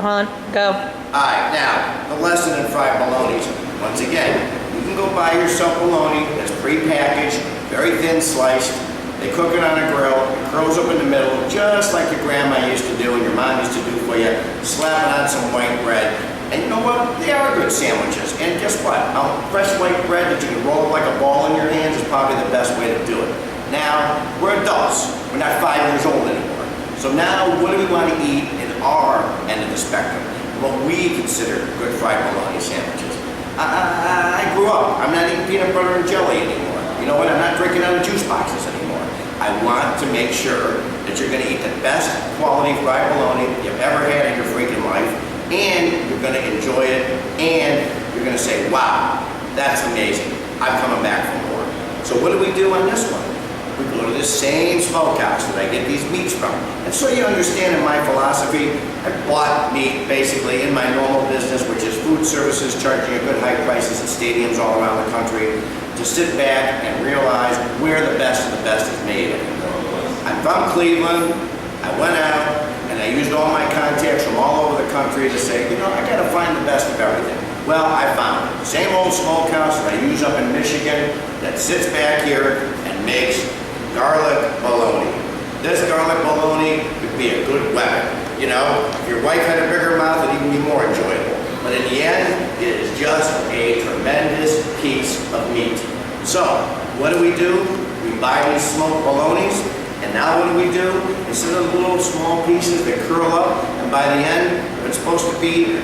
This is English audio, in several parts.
Hunt, go. Alright, now, the lesson in fried bolognas. Once again, you can go buy yourself bologna that's pre-packaged, very thin sliced. They cook it on a grill, it curls up in the middle, just like your grandma used to do and your mom used to do for you. Slap it on some white bread. And you know what? They are good sandwiches. And guess what? Fresh white bread that you can roll up like a ball in your hands is probably the best way to do it. Now, we're adults. We're not 5 years old anymore. So now, what do we want to eat in our end of the spectrum? What we consider good fried bologna sandwiches. I grew up. I'm not eating peanut butter and jelly anymore. You know what? I'm not drinking out of juice boxes anymore. I want to make sure that you're going to eat the best quality fried bologna you've ever had in your freaking life, and you're going to enjoy it, and you're going to say, wow, that's amazing. I'm coming back for more. So what do we do on this one? We go to the same smokehouse that I get these meats from. And so you understand in my philosophy, I bought meat basically in my normal business, which is food services, charging a good high prices at stadiums all around the country, to sit back and realize where the best of the best is made. I'm from Cleveland. I went out and I used all my contacts from all over the country to say, you know, I gotta find the best of everything. Well, I found it. Same old smokehouse that I use up in Michigan that sits back here and makes garlic bologna. This garlic bologna could be a good weapon. You know, if your wife had a bigger mouth, it'd even be more enjoyable. But in the end, it is just a tremendous piece of meat. So, what do? We buy these smoked bolognas, and now what do? Instead of little small pieces that curl up, and by the end, if it's supposed to be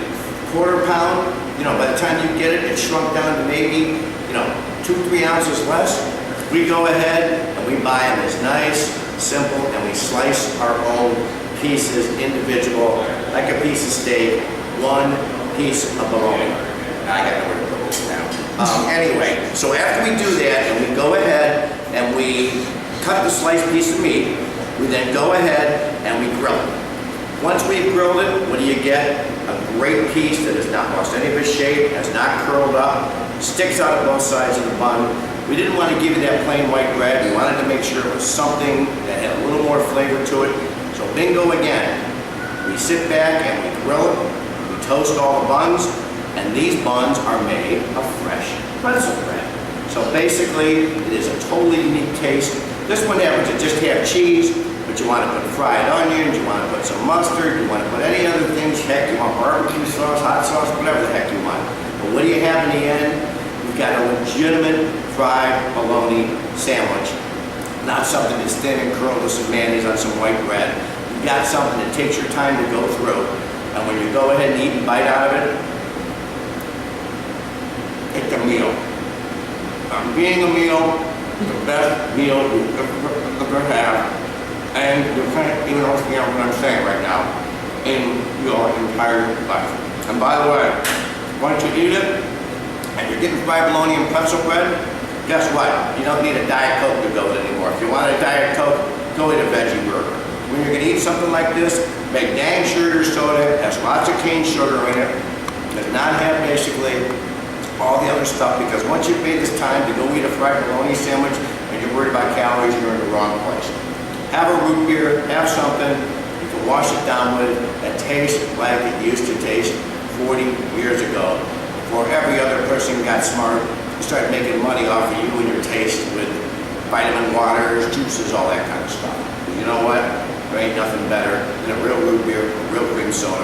quarter pound, you know, by the time you get it, it's shrunk down to maybe, you know, 2-3 ounces less. We go ahead and we buy them as nice, simple, and we slice our own pieces individual, like a piece of steak, one piece of bologna. I got nowhere to put this now. Anyway, so after we do that, and we go ahead and we cut the sliced piece of meat, we then go ahead and we grill it. Once we've grilled it, what do you get? A great piece that has not lost any of its shape, has not curled up, sticks out of both sides of the bun. We didn't want to give you that plain white bread. We wanted to make sure it was something that had a little more flavor to it. So bingo again. We sit back and we grill it. We toast all the buns. And these buns are made of fresh pretzel bread. So basically, it is a totally unique taste. This one happens to just have cheese, but you want to put fried onions, you want to put some mustard, you want to put any other things. Heck, you want barbecue sauce, hot sauce, whatever the heck you want. But what do you have in the end? You've got a legitimate fried bologna sandwich. Not something that's thin and curled with some mayonnaise on some white bread. You've got something that takes your time to go through. And when you go ahead and eat and bite out of it, it's a meal. Being a meal, the best meal you ever have, and you can't even understand what I'm saying right now, in your entire life. And by the way, once you eat it, and you're getting fried bologna and pretzel bread, guess what? You don't need a Diet Coke to go with it anymore. If you want a Diet Coke, go eat a veggie burger. When you're gonna eat something like this, make dang sure your soda has lots of cane sugar in it, does not have basically all the other stuff, because once you've made this time to go eat a fried bologna sandwich and you're worried about calories, you're in the wrong place. Have a root beer, have something you can wash it down with that tastes like it used to taste 40 years ago, before every other person got smart and started making money off of you and your taste with vitamin waters, juices, all that kind of stuff. You know what? There ain't nothing better than a real root beer, a real cream soda,